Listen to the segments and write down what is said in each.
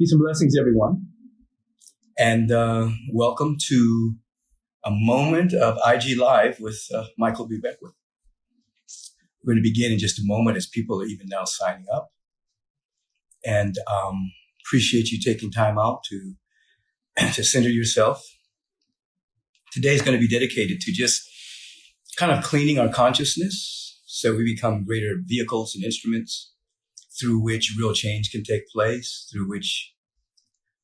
Peace and blessings, everyone. And welcome to a moment of IG Live with Michael B. Beckwith. We're going to begin in just a moment as people are even now signing up. And appreciate you taking time out to center yourself. Today is going to be dedicated to just kind of cleaning our consciousness so we become greater vehicles and instruments through which real change can take place, through which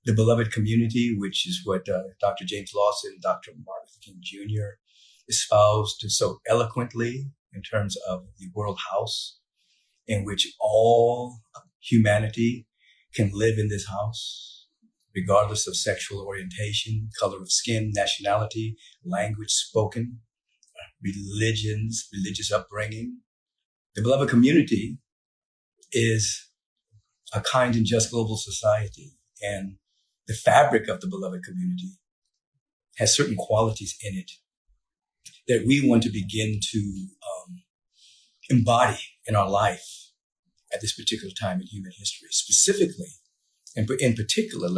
the beloved community, which is what Dr. James Lawson and Dr. Martin King Jr. espoused so eloquently in terms of the world house, in which all humanity can live in this house, regardless of sexual orientation, color of skin, nationality, language spoken, religious upbringing. The beloved community is a kind and just global society, and the fabric of the beloved community has certain qualities in it that we want to begin to embody in our life at this particular time in human history, specifically, and in particular,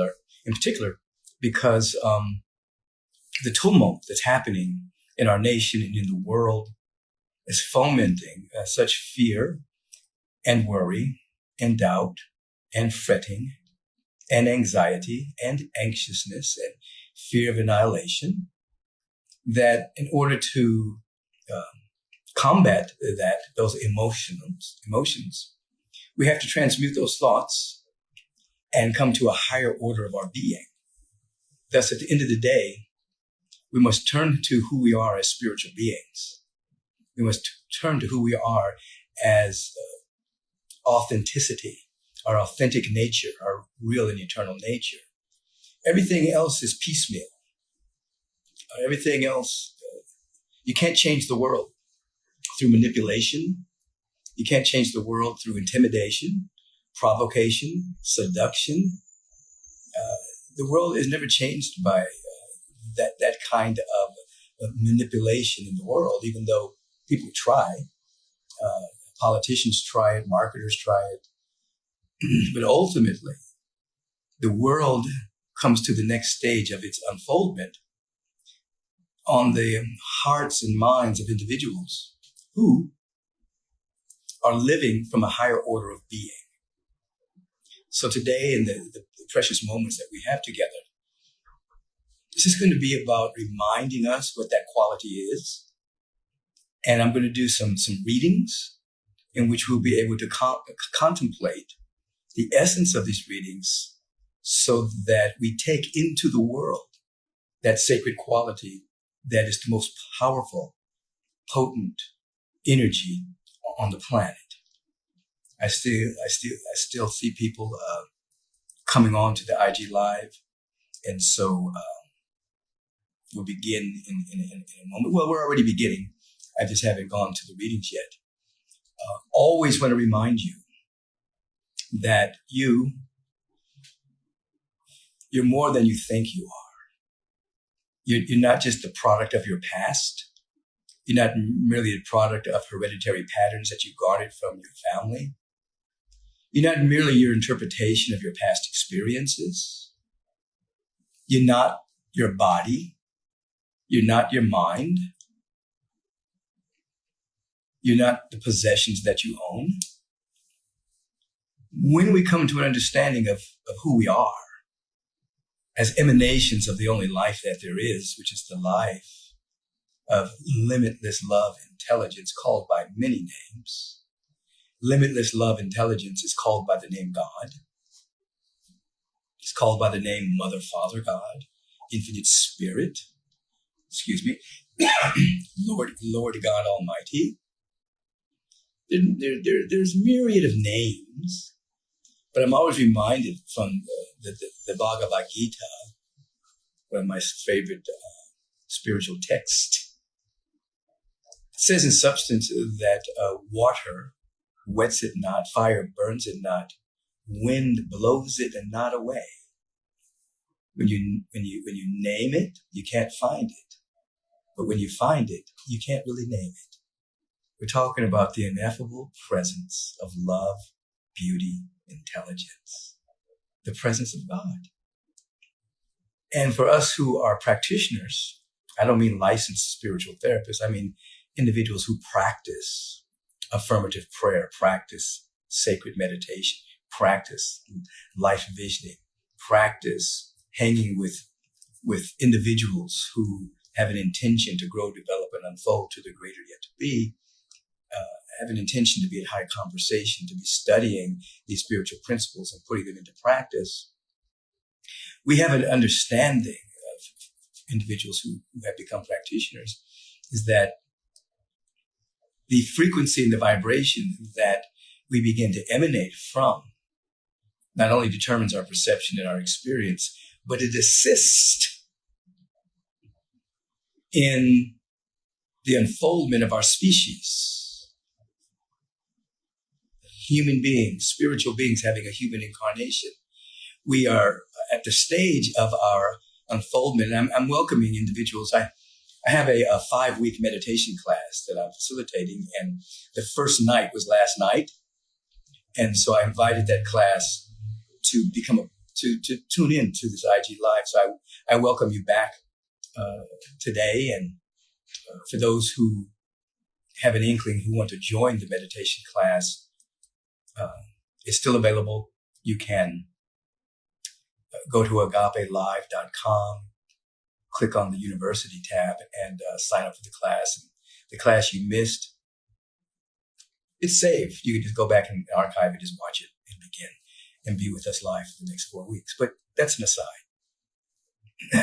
because the tumult that's happening in our nation and in the world is fomenting such fear and worry and doubt and fretting and anxiety and anxiousness and fear of annihilation, that in order to combat those emotions, we have to transmute those thoughts and come to a higher order of our being. Thus, at the end of the day, we must turn to who we are as spiritual beings. We must turn to who we are as authenticity, our authentic nature, our real and eternal nature. Everything else is piecemeal. Everything else, you can't change the world through manipulation. You can't change the world through intimidation, provocation, seduction. The world is never changed by that kind of manipulation in the world, even though people try. Politicians try it, marketers try it. But ultimately, the world comes to the next stage of its unfoldment on the hearts and minds of individuals who are living from a higher order of being. So today, in the precious moments that we have together, this is going to be about reminding us what that quality is. And I'm going to do some readings in which we'll be able to contemplate the essence of these readings so that we take into the world that sacred quality that is the most powerful, potent energy on the planet. I still see people coming on to the IG Live. And so we'll begin in a moment. Well, we're already beginning. I just haven't gone to the readings yet. Always want to remind you that you're more than you think you are. You're not just the product of your past. You're not merely the product of hereditary patterns that you garnered from your family. You're not merely your interpretation of your past experiences. You're not your body. You're not your mind. You're not the possessions that you own. When we come to an understanding of who we are as emanations of the only life that there is, which is the life of limitless love intelligence called by many names. Limitless love intelligence is called by the name God. It's called by the name Mother, Father, God, Infinite Spirit, Lord God Almighty. There's myriad of names, but I'm always reminded from the Bhagavad Gita, one of my favorite spiritual texts. It says in substance that water wets it not, fire burns it not, wind blows it and not away. When you name it, you can't find it. But when you find it, you can't really name it. We're talking about the ineffable presence of love, beauty, intelligence. The the presence of God. And for us who are practitioners, I don't mean licensed spiritual therapists. I mean individuals who practice affirmative prayer, practice sacred meditation, practice life visioning, practice hanging with individuals who have an intention to grow, develop, and unfold to the greater yet to be, have an intention to be in high conversation, to be studying these spiritual principles and putting them into practice. We have an understanding of individuals who have become practitioners is that the frequency and the vibration that we begin to emanate from not only determines our perception and our experience, but it assists in the unfoldment of our species. Human beings, spiritual beings having a human incarnation. We are at the stage of our unfoldment. I'm welcoming individuals. I have a 5-week meditation class that I'm facilitating, and the first night was last night. And so I invited that class to to tune in to this IG Live. So I welcome you back today. And for those who have an inkling who want to join the meditation class, it's still available. You can go to agapelive.com, click on the university tab, and sign up for the class. And the class you missed, it's saved. You can just go back and archive it, just watch it and begin and be with us live for the next 4 weeks. But that's an aside.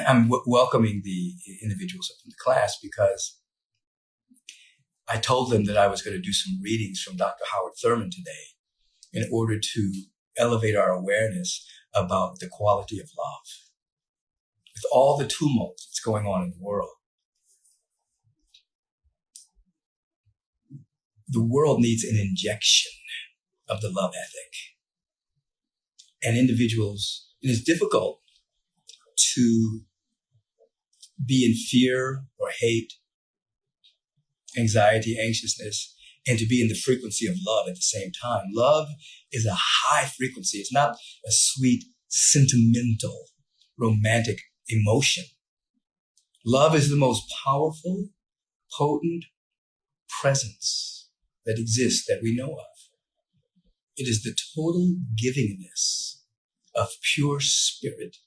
I'm welcoming the individuals up in the class because I told them that I was going to do some readings from Dr. Howard Thurman today in order to elevate our awareness about the quality of love. With all the tumult that's going on in the world needs an injection of the love ethic. And individuals, it is difficult to be in fear or hate, anxiety, anxiousness, and to be in the frequency of love at the same time. Love is a high frequency. It's not a sweet, sentimental, romantic emotion. Love is the most powerful, potent presence that exists that we know of. It is the total givingness of pure spirit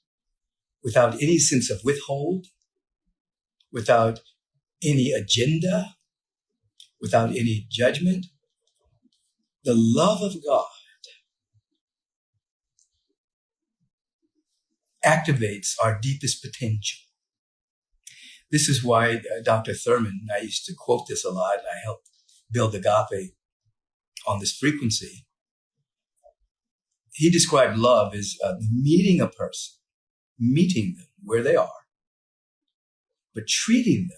without any sense of withhold, without any agenda, without any judgment. The love of God activates our deepest potential. This is why Dr. Thurman, I used to quote this a lot, and I helped build agape on this frequency. He described love as meeting a person, meeting them where they are, but treating them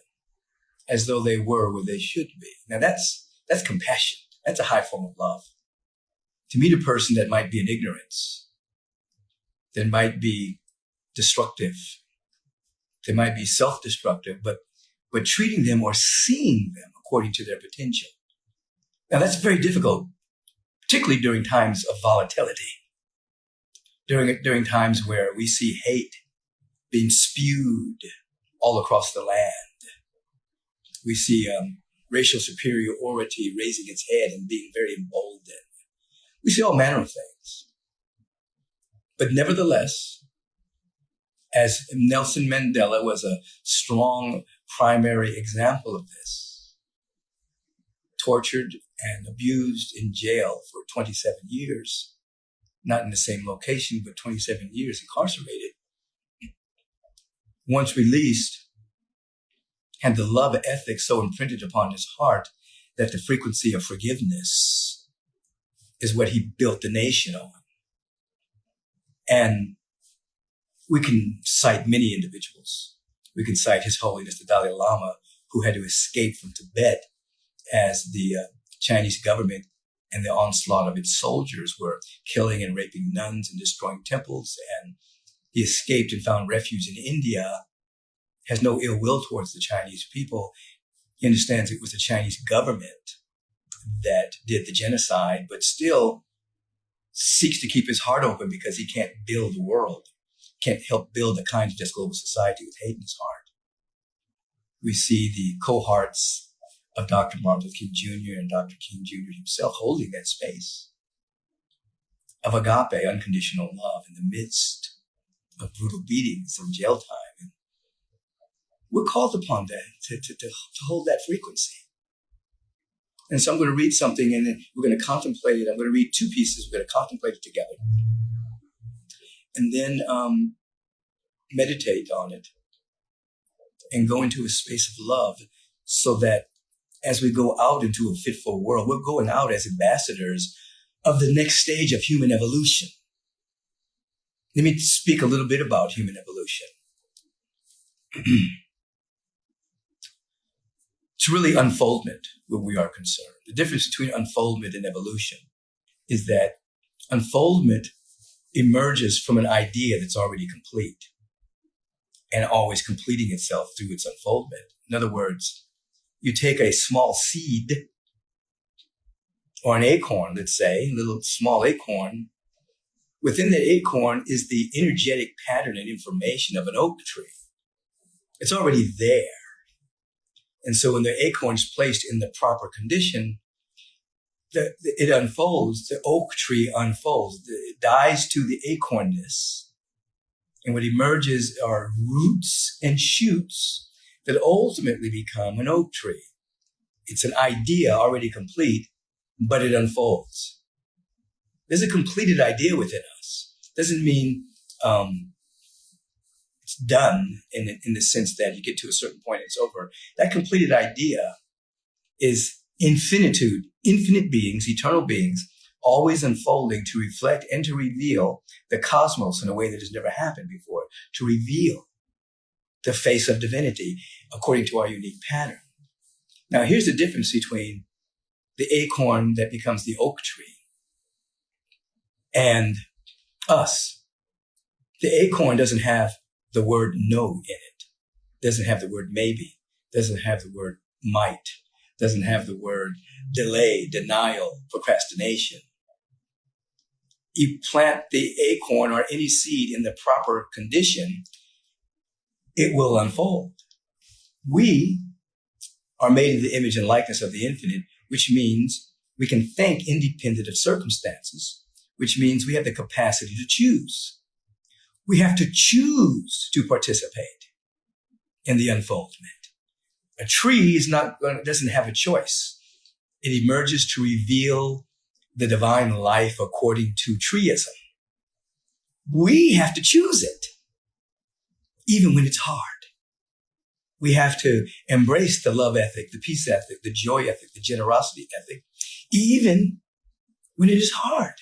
as though they were where they should be. Now that's compassion. That's a high form of love. To meet a person that might be in ignorance, that might be destructive, they might be self-destructive, but treating them or seeing them according to their potential. Now that's very difficult, particularly during times of volatility, during times where we see hate being spewed all across the land. We see racial superiority raising its head and being very emboldened. We see all manner of things. But nevertheless, as Nelson Mandela was a strong primary example of this, tortured and abused in jail for 27 years, not in the same location, but 27 years incarcerated. Once released, had the love ethic so imprinted upon his heart that the frequency of forgiveness is what he built the nation on. And we can cite many individuals. We can cite His Holiness the Dalai Lama, who had to escape from Tibet as the Chinese government and the onslaught of its soldiers were killing and raping nuns and destroying temples. And he escaped and found refuge in India, has no ill will towards the Chinese people. He understands it was the Chinese government that did the genocide, but still seeks to keep his heart open because he can't build the world, can't help build a kind of just global society with hate in his heart. We see the cohorts of Dr. Martin Luther King Jr. and Dr. King Jr. himself holding that space of agape, unconditional love in the midst of brutal beatings and jail time. And we're called upon that to hold that frequency. And so I'm going to read something and then we're going to contemplate it. I'm going to read two pieces. We're going to contemplate it together. And then meditate on it and go into a space of love so that as we go out into a fitful world, we're going out as ambassadors of the next stage of human evolution. Let me speak a little bit about human evolution. It's really unfoldment where we are concerned. The difference between unfoldment and evolution is that unfoldment emerges from an idea that's already complete and always completing itself through its unfoldment. In other words, you take a small seed or an acorn, let's say, a little small acorn. Within that acorn is the energetic pattern and information of an oak tree. It's already there. And so when the acorn is placed in the proper condition, it unfolds, the oak tree unfolds. It dies to the acornness. And what emerges are roots and shoots that ultimately become an oak tree. It's an idea already complete, but it unfolds. There's a completed idea within us. Doesn't mean it's done in the sense that you get to a certain point and it's over. That completed idea is infinitude, infinite beings, eternal beings, always unfolding to reflect and to reveal the cosmos in a way that has never happened before, to reveal the face of divinity according to our unique pattern. Now, here's the difference between the acorn that becomes the oak tree and us. The acorn doesn't have the word no in it, doesn't have the word maybe, doesn't have the word might, doesn't have the word delay, denial, procrastination. You plant the acorn or any seed in the proper condition, it will unfold. We are made in the image and likeness of the infinite, which means we can think independent of circumstances, which means we have the capacity to choose. We have to choose to participate in the unfoldment. A tree doesn't have a choice. It emerges to reveal the divine life according to treeism. We have to choose it, even when it's hard. We have to embrace the love ethic, the peace ethic, the joy ethic, the generosity ethic, even when it is hard,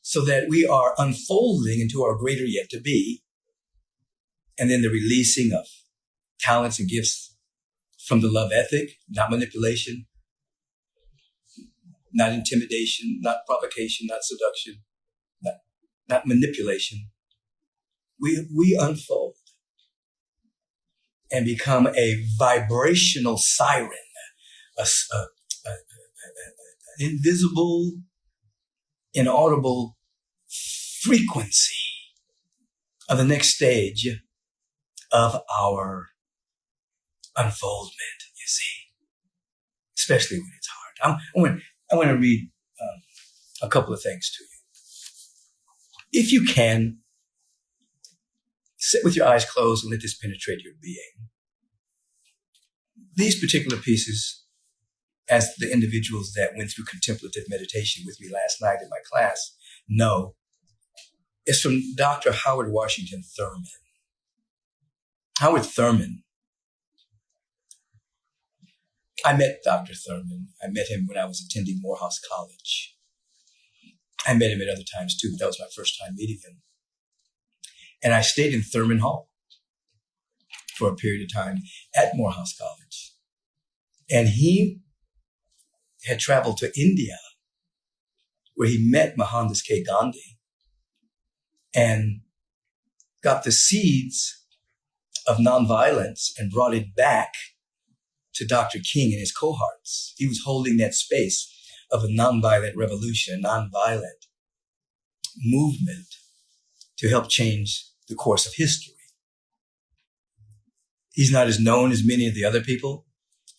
so that we are unfolding into our greater yet to be, and then the releasing of talents and gifts from the love ethic, not manipulation, not intimidation, not provocation, not seduction, not manipulation. We unfold and become a vibrational siren, an invisible, inaudible frequency of the next stage of our unfoldment, you see, especially when it's hard. I want to read a couple of things to you. If you can, sit with your eyes closed and let this penetrate your being. These particular pieces, as the individuals that went through contemplative meditation with me last night in my class know, is from Dr. Howard Washington Thurman. Howard Thurman. I met Dr. Thurman. I met him when I was attending Morehouse College. I met him at other times too, but that was my first time meeting him. And I stayed in Thurman Hall for a period of time at Morehouse College. And he had traveled to India, where he met Mohandas K. Gandhi and got the seeds of nonviolence and brought it back to Dr. King and his cohorts. He was holding that space of a nonviolent revolution, a nonviolent movement to help change the course of history. He's not as known as many of the other people,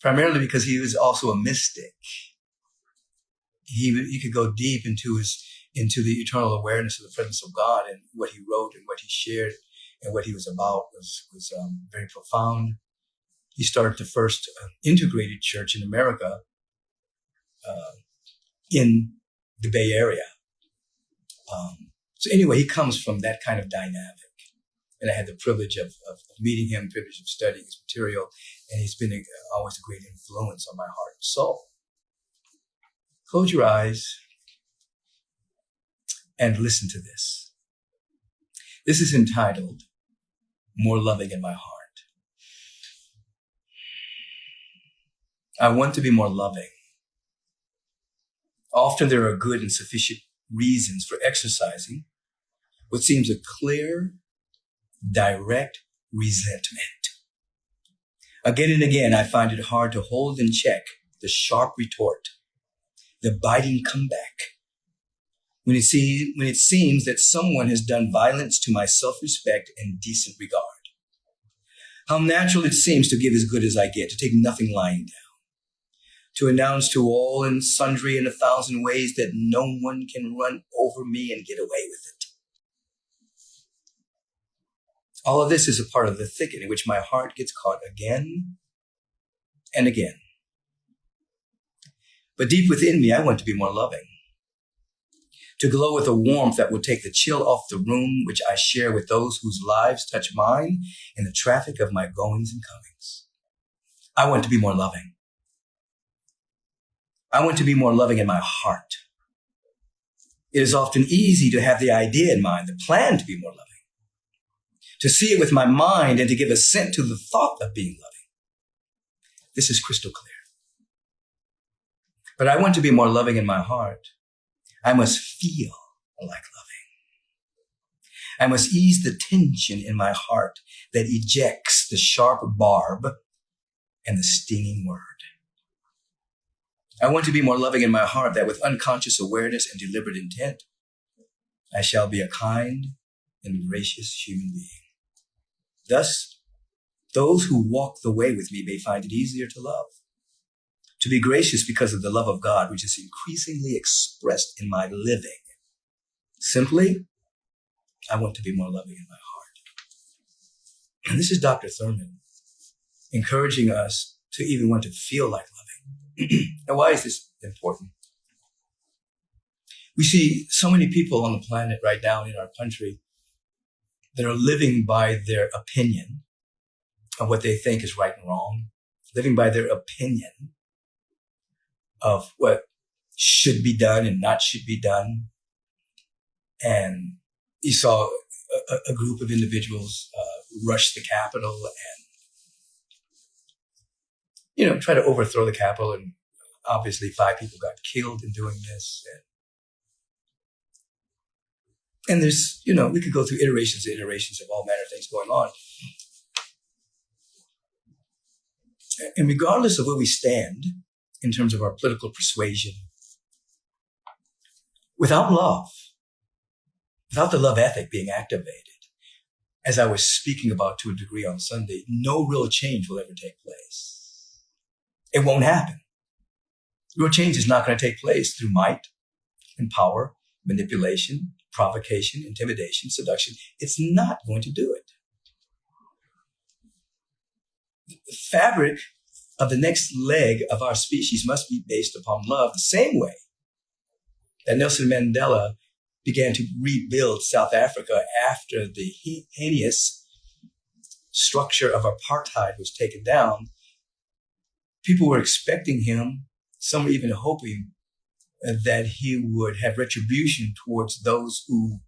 primarily because he was also a mystic. He could go deep into the eternal awareness of the presence of God, and what he wrote and what he shared and what he was about was very profound. He started the first integrated church in America in the Bay Area. So anyway, he comes from that kind of dynamic. And I had the privilege of meeting him, privilege of studying his material, and he's been always a great influence on my heart and soul. Close your eyes and listen to this. This is entitled, More Loving in My Heart. I want to be more loving. Often there are good and sufficient reasons for exercising what seems a clear, direct resentment. Again and again, I find it hard to hold in check the sharp retort, the biting comeback, when it seems that someone has done violence to my self-respect and decent regard. How natural it seems to give as good as I get, to take nothing lying down, to announce to all and sundry in 1,000 ways that no one can run over me and get away with it. All of this is a part of the thicket in which my heart gets caught again and again. But deep within me, I want to be more loving, to glow with a warmth that will take the chill off the room which I share with those whose lives touch mine in the traffic of my goings and comings. I want to be more loving. I want to be more loving in my heart. It is often easy to have the idea in mind, the plan to be more loving, to see it with my mind and to give assent to the thought of being loving. This is crystal clear. But I want to be more loving in my heart. I must feel like loving. I must ease the tension in my heart that ejects the sharp barb and the stinging word. I want to be more loving in my heart, that with unconscious awareness and deliberate intent, I shall be a kind and gracious human being. Thus, those who walk the way with me may find it easier to love, to be gracious because of the love of God, which is increasingly expressed in my living. Simply, I want to be more loving in my heart. And this is Dr. Thurman encouraging us to even want to feel like loving. Now, why is this important? We see so many people on the planet right now in our country that are living by their opinion of what they think is right and wrong, living by their opinion of what should be done and not should be done. And you saw a group of individuals rush the Capitol and, try to overthrow the Capitol. And obviously 5 people got killed in doing this. And there's, we could go through iterations and iterations of all manner of things going on. And regardless of where we stand in terms of our political persuasion, without love, without the love ethic being activated, as I was speaking about to a degree on Sunday, no real change will ever take place. It won't happen. Real change is not going to take place through might and power, manipulation, provocation, intimidation, seduction. It's not going to do it. The fabric of the next leg of our species must be based upon love, the same way that Nelson Mandela began to rebuild South Africa after the heinous structure of apartheid was taken down. People were expecting him, some were even hoping that he would have retribution towards those who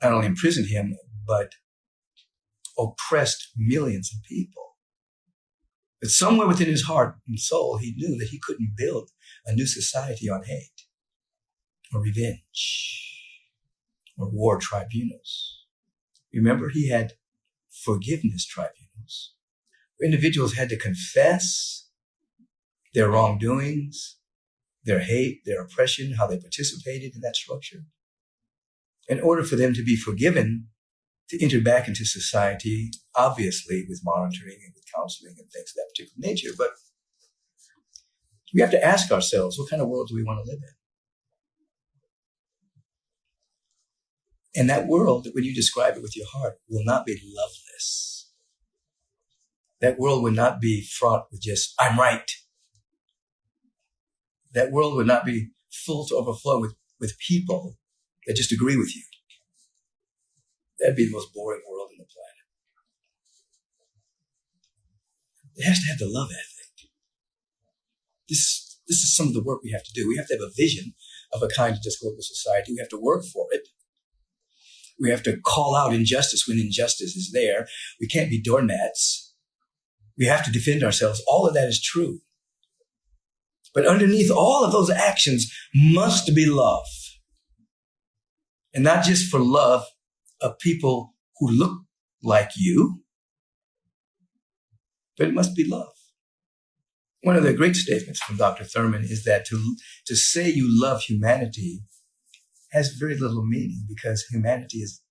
not only imprisoned him, but oppressed millions of people. But somewhere within his heart and soul, he knew that he couldn't build a new society on hate or revenge or war tribunals. Remember, he had forgiveness tribunals. Individuals had to confess their wrongdoings their hate, their oppression, how they participated in that structure. In order for them to be forgiven, to enter back into society, obviously with monitoring and with counseling and things of that particular nature. But we have to ask ourselves, what kind of world do we want to live in? And that world, when you describe it with your heart, will not be loveless. That world will not be fraught with just, I'm right. That world would not be full to overflow with people that just agree with you. That'd be the most boring world on the planet. It has to have the love ethic. This is some of the work we have to do. We have to have a vision of a kind of just global society. We have to work for it. We have to call out injustice when injustice is there. We can't be doormats. We have to defend ourselves. All of that is true. But underneath all of those actions must be love. And not just for love of people who look like you, but it must be love. One of the great statements from Dr. Thurman is that to say you love humanity has very little meaning, because humanity is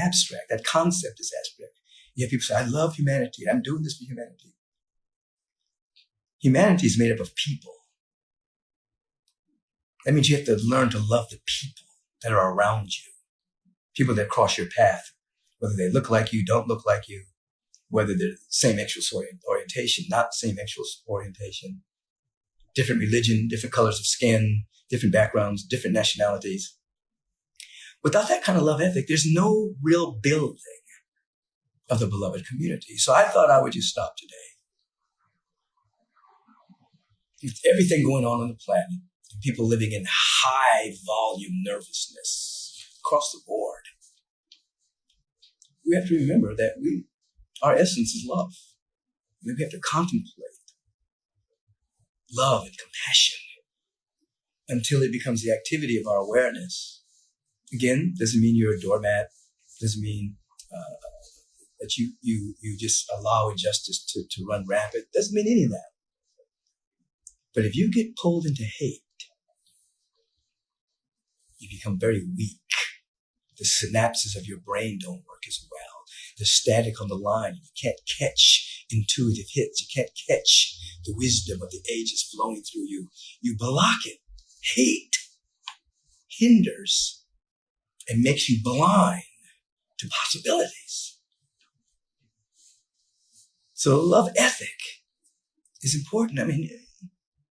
abstract. That concept is abstract. You have people say, I love humanity. I'm doing this for humanity. Humanity is made up of people. That means you have to learn to love the people that are around you. People that cross your path, whether they look like you, don't look like you, whether they're same sexual orientation, not same sexual orientation, different religion, different colors of skin, different backgrounds, different nationalities. Without that kind of love ethic, there's no real building of the beloved community. So I thought I would just stop today. With everything going on the planet, people living in high volume nervousness across the board, we have to remember that our essence is love. And we have to contemplate love and compassion until it becomes the activity of our awareness. Again, doesn't mean you're a doormat. Doesn't mean that you just allow injustice to run rampant. Doesn't mean any of that. But if you get pulled into hate, you become very weak. The synapses of your brain don't work as well. There's static on the line. You can't catch intuitive hits. You can't catch the wisdom of the ages flowing through you. You block it. Hate hinders and makes you blind to possibilities. So love ethic is important. I mean,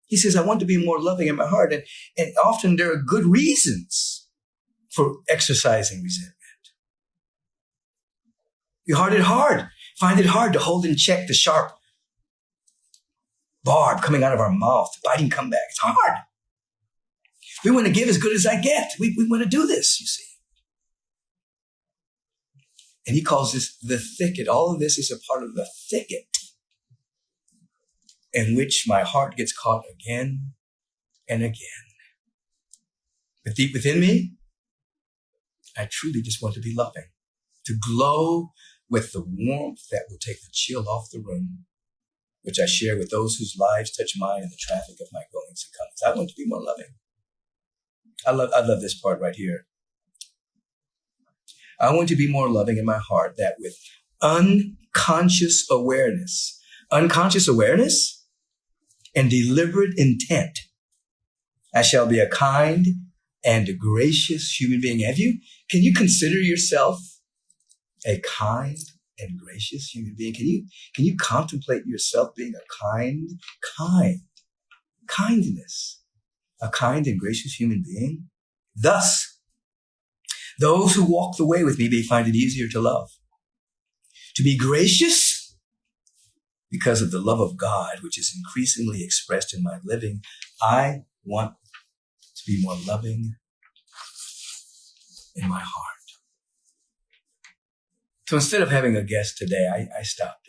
he says, I want to be more loving in my heart. And often there are good reasons for exercising resentment. You find it hard to hold in check the sharp barb coming out of our mouth, the biting comeback. It's hard. We want to give as good as I get. We want to do this, you see. And he calls this the thicket. All of this is a part of the thicket in which my heart gets caught again and again. But deep within me, I truly just want to be loving, to glow with the warmth that will take the chill off the room, which I share with those whose lives touch mine in the traffic of my goings and comings. I want to be more loving. I love this part right here. I want to be more loving in my heart, that with unconscious awareness and deliberate intent, I shall be a kind and a gracious human being. Can you consider yourself a kind and gracious human being? Can you contemplate yourself being kindness, a kind and gracious human being? Thus, those who walk the way with me may find it easier to love. To be gracious because of the love of God, which is increasingly expressed in my living. I want to be more loving in my heart. So instead of having a guest today, I stopped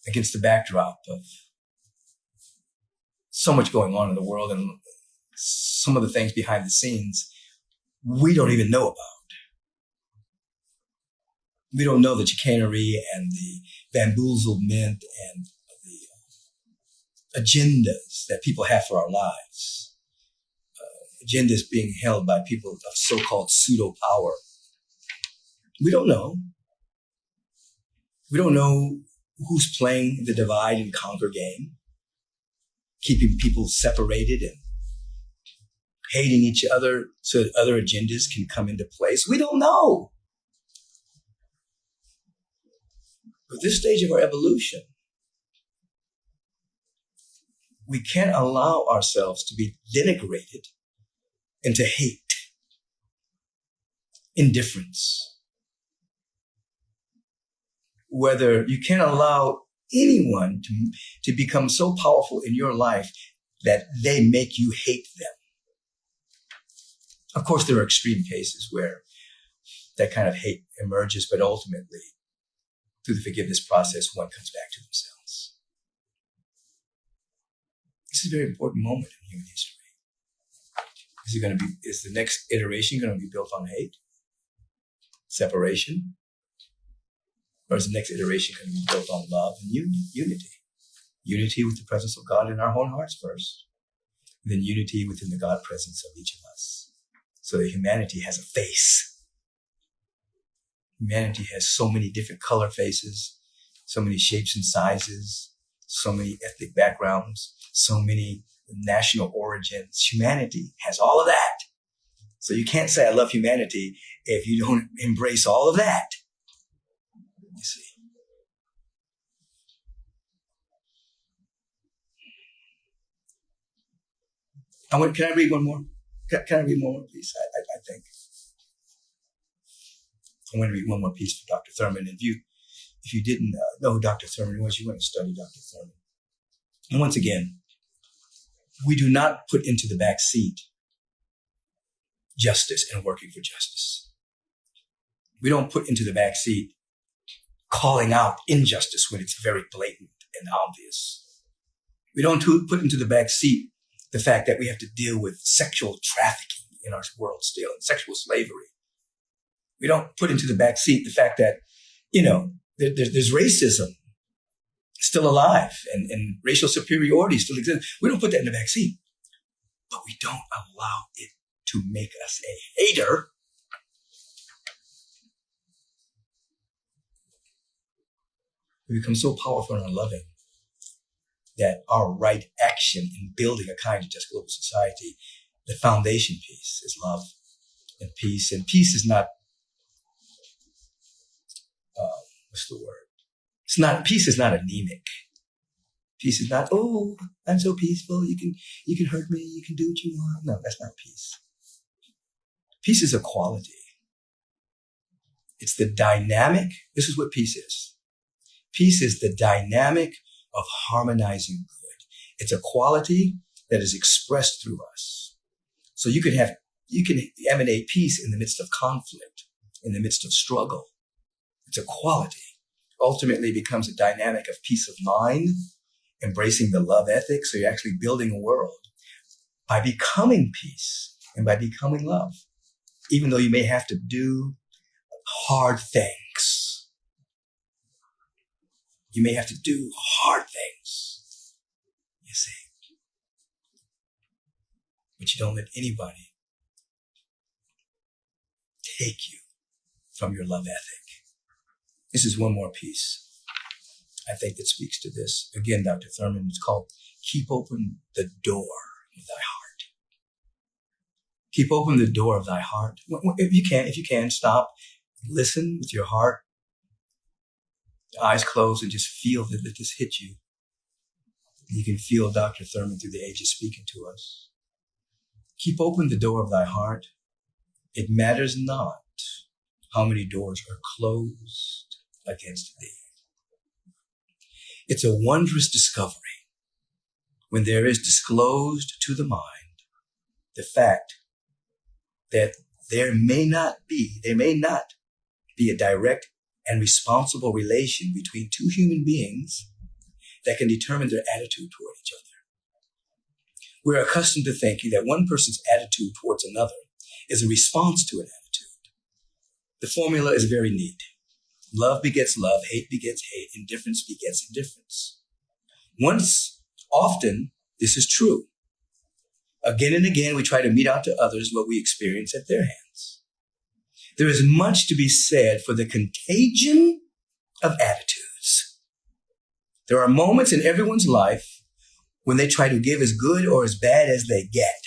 in. Against the backdrop of so much going on in the world and some of the things behind the scenes we don't even know about. We don't know the chicanery and the bamboozlement and agendas that people have for our lives, agendas being held by people of so-called pseudo power. We don't know. We don't know who's playing the divide and conquer game, keeping people separated and hating each other so that other agendas can come into place. We don't know. At this stage of our evolution, we can't allow ourselves to be denigrated into hate, indifference. Whether you can't allow anyone to become so powerful in your life that they make you hate them. Of course, there are extreme cases where that kind of hate emerges, but ultimately, through the forgiveness process, one comes back to themselves. This is a very important moment in human history. Is the next iteration going to be built on hate, separation? Or is the next iteration going to be built on love and unity? Unity with the presence of God in our own hearts first, then unity within the God presence of each of us. So that humanity has a face. Humanity has so many different color faces, so many shapes and sizes, so many ethnic backgrounds, so many national origins. Humanity has all of that. So you can't say I love humanity if you don't embrace all of that. You see. Can I read one more? Can I read one more piece? I think. I'm going to read one more piece for Dr. Thurman. If you didn't know who Dr. Thurman was, you want to study Dr. Thurman. And once again, we do not put into the back seat justice and working for justice. We don't put into the back seat calling out injustice when it's very blatant and obvious. We don't put into the back seat the fact that we have to deal with sexual trafficking in our world still, and sexual slavery. We don't put into the back seat the fact that, there's racism still alive and racial superiority still exists. We don't put that in the back seat, but we don't allow it to make us a hater. We become so powerful and unloving that our right action in building a kind of just global society, the foundation piece is love and peace. And peace is not, what's the word? Peace is not anemic. Peace is not, oh, I'm so peaceful. You can hurt me. You can do what you want. No, that's not peace. Peace is a quality. It's the dynamic. This is what peace is. Peace is the dynamic of harmonizing good. It's a quality that is expressed through us. So you can emanate peace in the midst of conflict, in the midst of struggle. It's a quality. Ultimately becomes a dynamic of peace of mind, embracing the love ethic. So you're actually building a world by becoming peace and by becoming love, even though you may have to do hard things. You may have to do hard things, you see. But you don't let anybody take you from your love ethic. This is one more piece, I think, that speaks to this. Again, Dr. Thurman, it's called Keep Open the Door of Thy Heart. Keep open the door of thy heart. If you can, stop, listen with your heart, eyes closed, and just feel that this hit you. You can feel Dr. Thurman through the ages speaking to us. Keep open the door of thy heart. It matters not how many doors are closed against thee. It's a wondrous discovery when there is disclosed to the mind the fact that there may not be a direct and responsible relation between two human beings that can determine their attitude toward each other. We're accustomed to thinking that one person's attitude towards another is a response to an attitude. The formula is very neat. Love begets love, hate begets hate, indifference begets indifference. Once Often, this is true. Again and again, we try to mete out to others what we experience at their hands. There is much to be said for the contagion of attitudes. There are moments in everyone's life when they try to give as good or as bad as they get.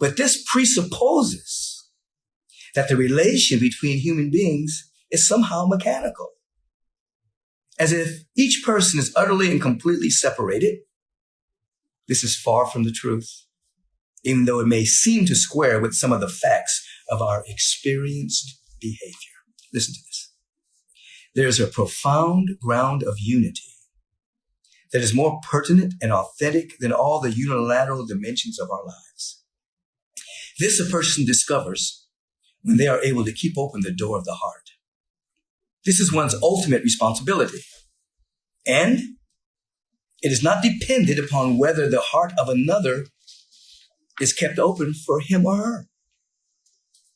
But this presupposes that the relation between human beings is somehow mechanical. As if each person is utterly and completely separated. This is far from the truth, even though it may seem to square with some of the facts of our experienced behavior. Listen to this. There's a profound ground of unity that is more pertinent and authentic than all the unilateral dimensions of our lives. This a person discovers when they are able to keep open the door of the heart. This is one's ultimate responsibility. And it is not dependent upon whether the heart of another is kept open for him or her.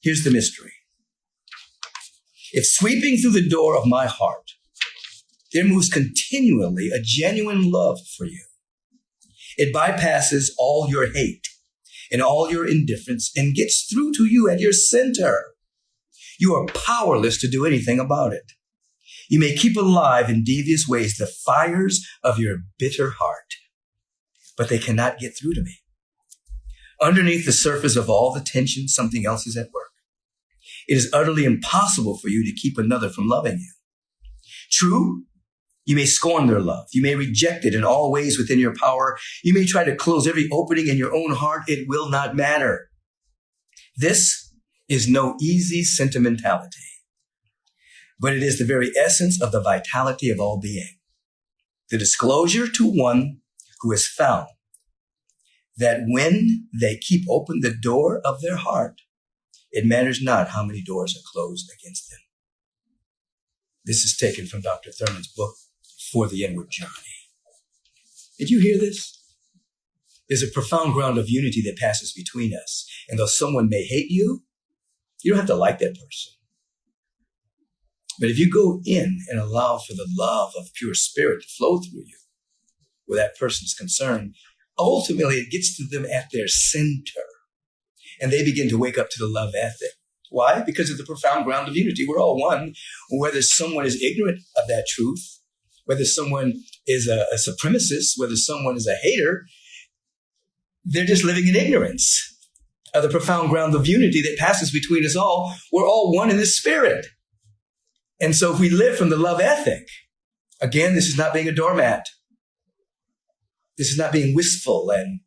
Here's the mystery. If sweeping through the door of my heart, there moves continually a genuine love for you. It bypasses all your hate and all your indifference and gets through to you at your center. You are powerless to do anything about it. You may keep alive in devious ways the fires of your bitter heart, but they cannot get through to me. Underneath the surface of all the tension, something else is at work. It is utterly impossible for you to keep another from loving you. True, you may scorn their love. You may reject it in all ways within your power. You may try to close every opening in your own heart. It will not matter. This is no easy sentimentality, but it is the very essence of the vitality of all being. The disclosure to one who has found that when they keep open the door of their heart, it matters not how many doors are closed against them. This is taken from Dr. Thurman's book, For the Inward Journey. Did you hear this? There's a profound ground of unity that passes between us. And though someone may hate you, you don't have to like that person. But if you go in and allow for the love of pure spirit to flow through you, where that person's concerned, ultimately it gets to them at their center. And they begin to wake up to the love ethic. Why? Because of the profound ground of unity. We're all one. Whether someone is ignorant of that truth, whether someone is a supremacist, whether someone is a hater, they're just living in ignorance of the profound ground of unity that passes between us all. We're all one in the spirit. And so if we live from the love ethic, again, this is not being a doormat. This is not being wistful and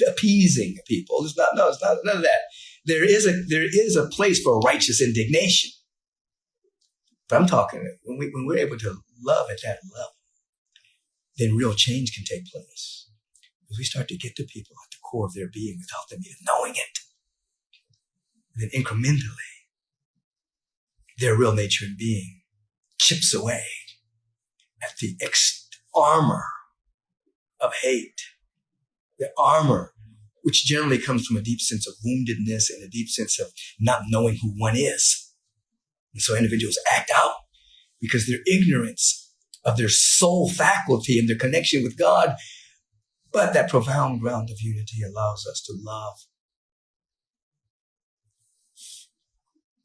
appeasing people. It's not none of that. There is a place for righteous indignation. But I'm talking when we're able to love at that level, then real change can take place. As we start to get to people at the core of their being without them even knowing it. And then incrementally, their real nature and being chips away at the armor of hate. The armor, which generally comes from a deep sense of woundedness and a deep sense of not knowing who one is. And so individuals act out because their ignorance of their soul faculty and their connection with God. But that profound ground of unity allows us to love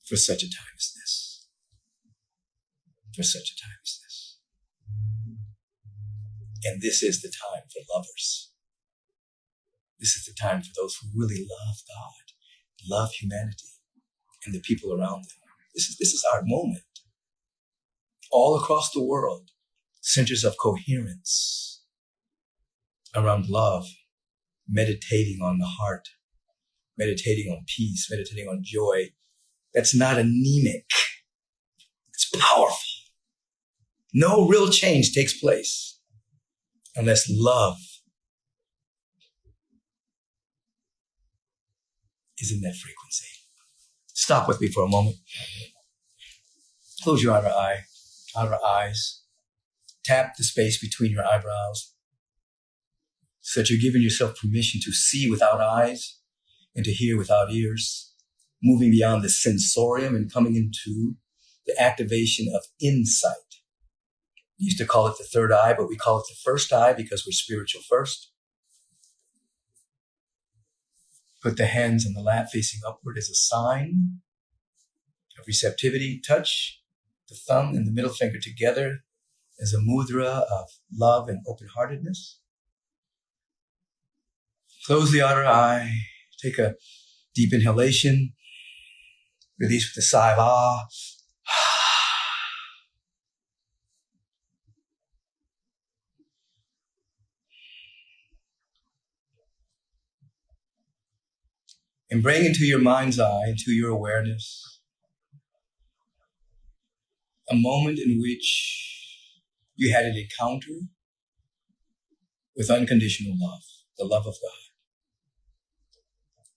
for such a time as this. For such a time as this. And this is the time for lovers. This is the time for those who really love God, love humanity, and the people around them. This is our moment. All across the world, centers of coherence around love, meditating on the heart, meditating on peace, meditating on joy. That's not anemic. It's powerful. No real change takes place unless love is in that frequency. Stop with me for a moment. Close your outer eyes. Tap the space between your eyebrows so that you're giving yourself permission to see without eyes and to hear without ears, moving beyond the sensorium and coming into the activation of insight. We used to call it the third eye, but we call it the first eye because we're spiritual first. Put the hands on the lap facing upward as a sign of receptivity. Touch the thumb and the middle finger together as a mudra of love and open-heartedness. Close the outer eye. Take a deep inhalation. Release with a sigh of ah. And bring into your mind's eye, into your awareness, a moment in which you had an encounter with unconditional love, the love of God.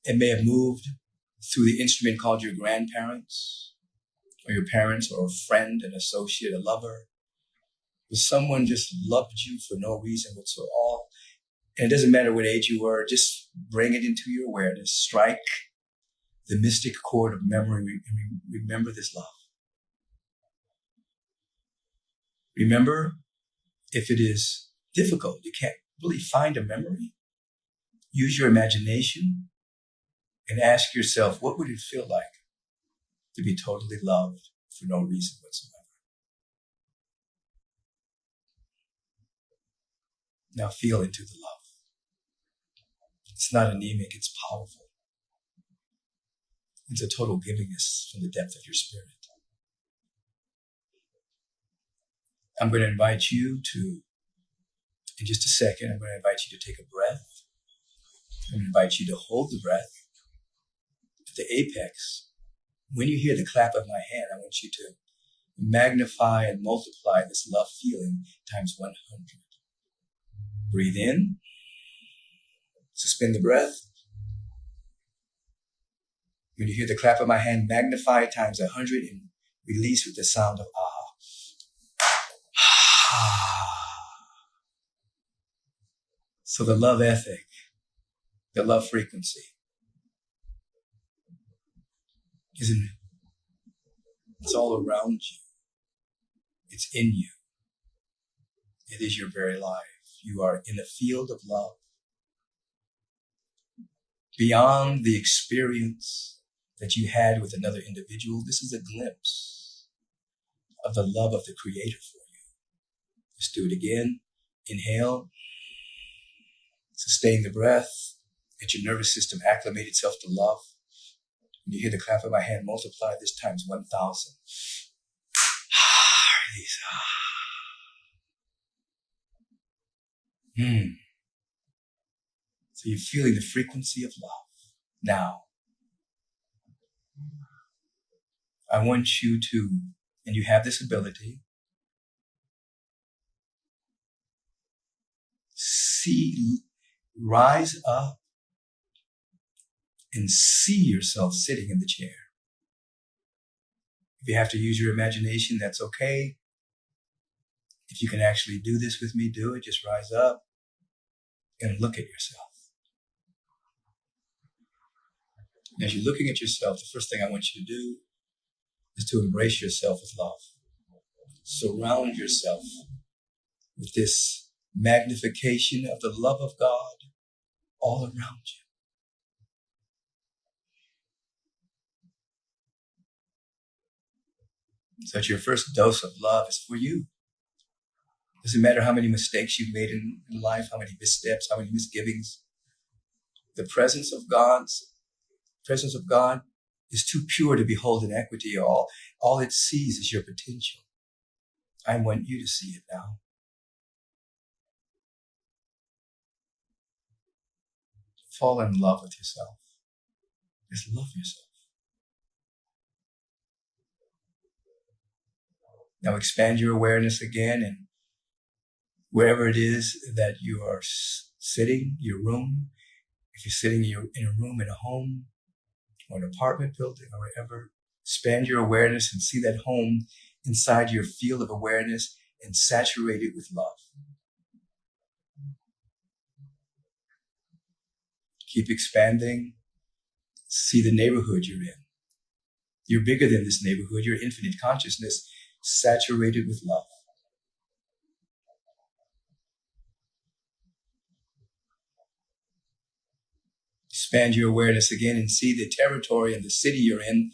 It may have moved through the instrument called your grandparents, or your parents, or a friend, an associate, a lover, but someone just loved you for no reason whatsoever. And it doesn't matter what age you were, just bring it into your awareness. Strike the mystic chord of memory and remember this love. Remember, if it is difficult, you can't really find a memory, use your imagination and ask yourself, what would it feel like to be totally loved for no reason whatsoever? Now feel into the love. It's not anemic, it's powerful. It's a total givingness from the depth of your spirit. I'm going to invite you to, in just a second, I'm going to invite you to take a breath. I'm going to invite you to hold the breath at the apex. When you hear the clap of my hand, I want you to magnify and multiply this love feeling times 100. Breathe in. Suspend the breath. When you hear the clap of my hand, magnify it times 100 and release with the sound of ah. So the love ethic, the love frequency, it's all around you. It's in you. It is your very life. You are in a field of love. Beyond the experience that you had with another individual, this is a glimpse of the love of the Creator for you. Let's do it again. Inhale. Sustain the breath. Let your nervous system acclimate itself to love. When you hear the clap of my hand, multiply this times 1,000. Release. So you're feeling the frequency of love. Now, I want you to, and you have this ability, rise up and see yourself sitting in the chair. If you have to use your imagination, that's okay. If you can actually do this with me, do it. Just rise up and look at yourself. And as you're looking at yourself, the first thing I want you to do is to embrace yourself with love. Surround yourself with this magnification of the love of God all around you. So that your first dose of love is for you. Doesn't matter how many mistakes you've made in life, how many missteps, how many misgivings. The presence of God is too pure to behold in equity. All it sees is your potential. I want you to see it now. Fall in love with yourself. Just love yourself. Now expand your awareness again, and wherever it is that you are sitting, your room, if you're sitting in a room in a home or an apartment building or wherever, expand your awareness and see that home inside your field of awareness and saturate it with love. Keep expanding. See the neighborhood you're in. You're bigger than this neighborhood. You're infinite consciousness saturated with love. Expand your awareness again and see the territory and the city you're in.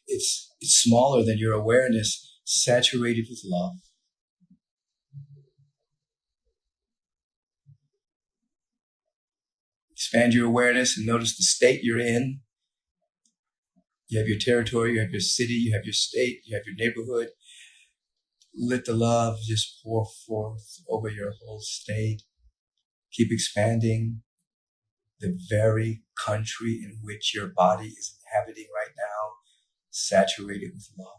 It's smaller than your awareness, saturated with love. Expand your awareness and notice the state you're in. You have your territory, you have your city, you have your state, you have your neighborhood. Let the love just pour forth over your whole state. Keep expanding the very country in which your body is inhabiting right now, saturated with love.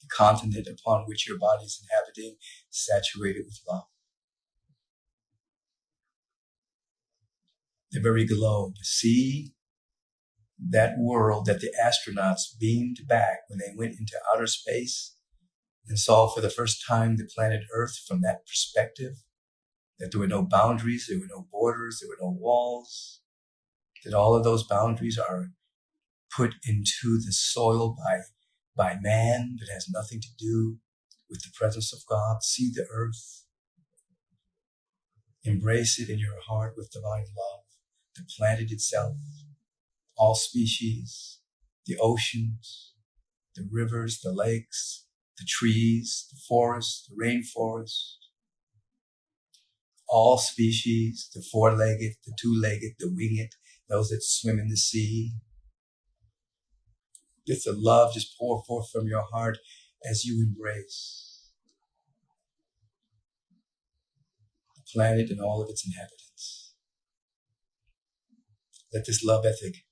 The continent upon which your body is inhabiting, saturated with love. The very globe. See that world that the astronauts beamed back when they went into outer space and saw for the first time the planet Earth from that perspective, that there were no boundaries, there were no borders, there were no walls, that all of those boundaries are put into the soil by man that has nothing to do with the presence of God. See the earth. Embrace it in your heart with divine love. The planet itself, all species, the oceans, the rivers, the lakes, the trees, the forests, the rainforest, all species, the four-legged, the two-legged, the winged, those that swim in the sea. Let the love just pour forth from your heart as you embrace the planet and all of its inhabitants. Let this love ethic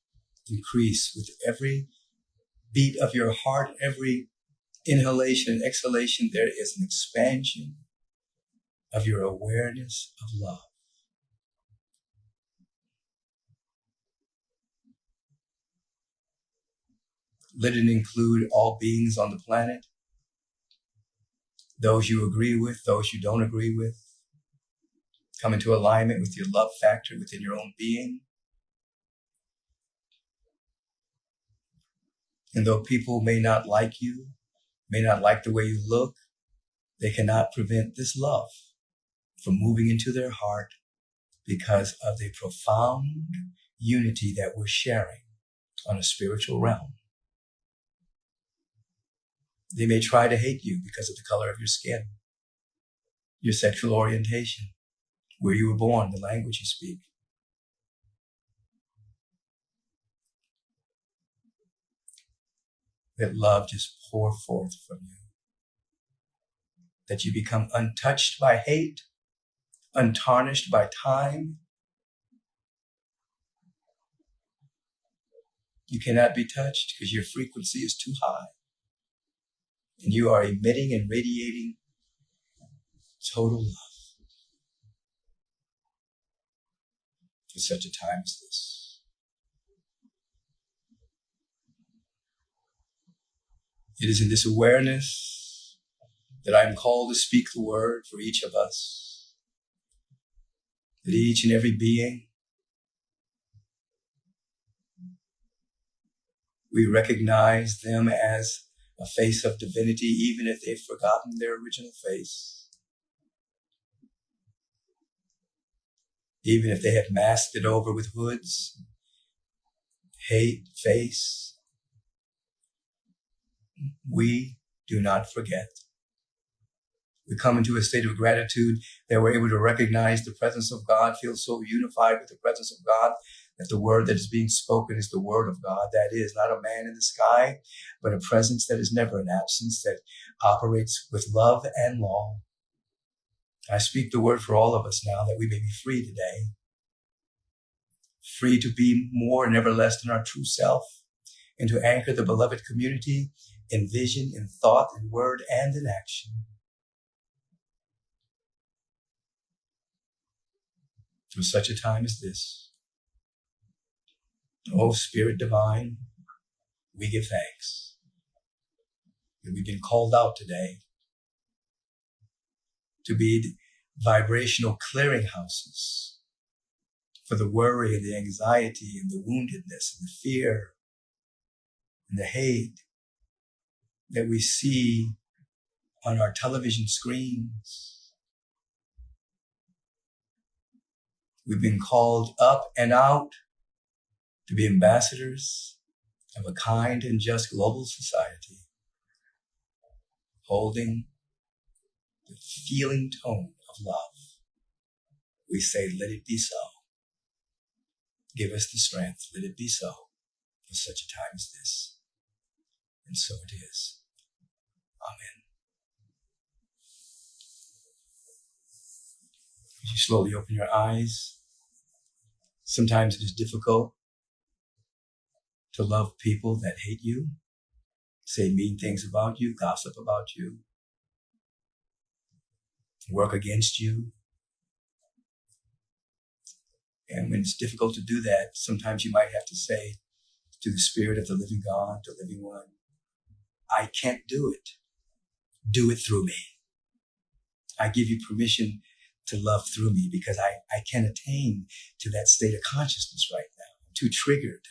increase with every beat of your heart, every inhalation and exhalation. There is an expansion of your awareness of love. Let it include all beings on the planet, those you agree with, those you don't agree with. Come into alignment with your love factor within your own being. And though people may not like you, may not like the way you look, they cannot prevent this love from moving into their heart because of the profound unity that we're sharing on a spiritual realm. They may try to hate you because of the color of your skin, your sexual orientation, where you were born, the language you speak. Let love just pour forth from you. That you become untouched by hate, untarnished by time. You cannot be touched because your frequency is too high. And you are emitting and radiating total love for such a time as this. It is in this awareness that I am called to speak the word for each of us. That each and every being, we recognize them as a face of divinity, even if they've forgotten their original face. Even if they have masked it over with hoods, hate, face, we do not forget. We come into a state of gratitude that we're able to recognize the presence of God, feel so unified with the presence of God that the word that is being spoken is the word of God. That is not a man in the sky, but a presence that is never an absence, that operates with love and law. I speak the word for all of us now that we may be free today. Free to be more and ever less than our true self, and to anchor the beloved community in vision, in thought, in word, and in action. Through such a time as this, O Spirit Divine, we give thanks that we've been called out today to be vibrational clearinghouses for the worry and the anxiety and the woundedness and the fear and the hate that we see on our television screens, We've been called up and out to be ambassadors of a kind and just global society, holding the feeling tone of love. We say, let it be so. Give us the strength, let it be so, for such a time as this. And so it is. Amen. As you slowly open your eyes, sometimes it is difficult to love people that hate you, say mean things about you, gossip about you, work against you. And when it's difficult to do that, sometimes you might have to say to the Spirit of the living God, the living one, I can't do it. Do it through me. I give you permission to love through me because I can't attain to that state of consciousness right now. I'm too triggered.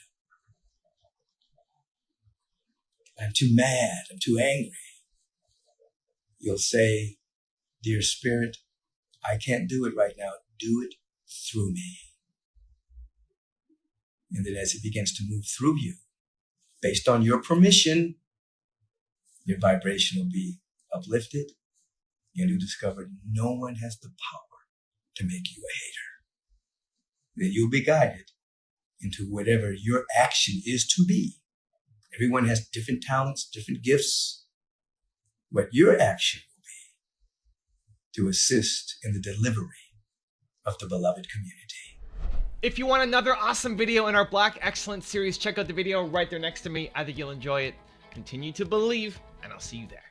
I'm too mad. I'm too angry. You'll say, dear Spirit, I can't do it right now. Do it through me. And then as it begins to move through you, based on your permission, your vibration will be uplifted, and you'll discover no one has the power to make you a hater. That you'll be guided into whatever your action is to be. Everyone has different talents, different gifts. What your action will be to assist in the delivery of the beloved community. If you want another awesome video in our Black Excellence series, check out the video right there next to me. I think you'll enjoy it. Continue to believe, and I'll see you there.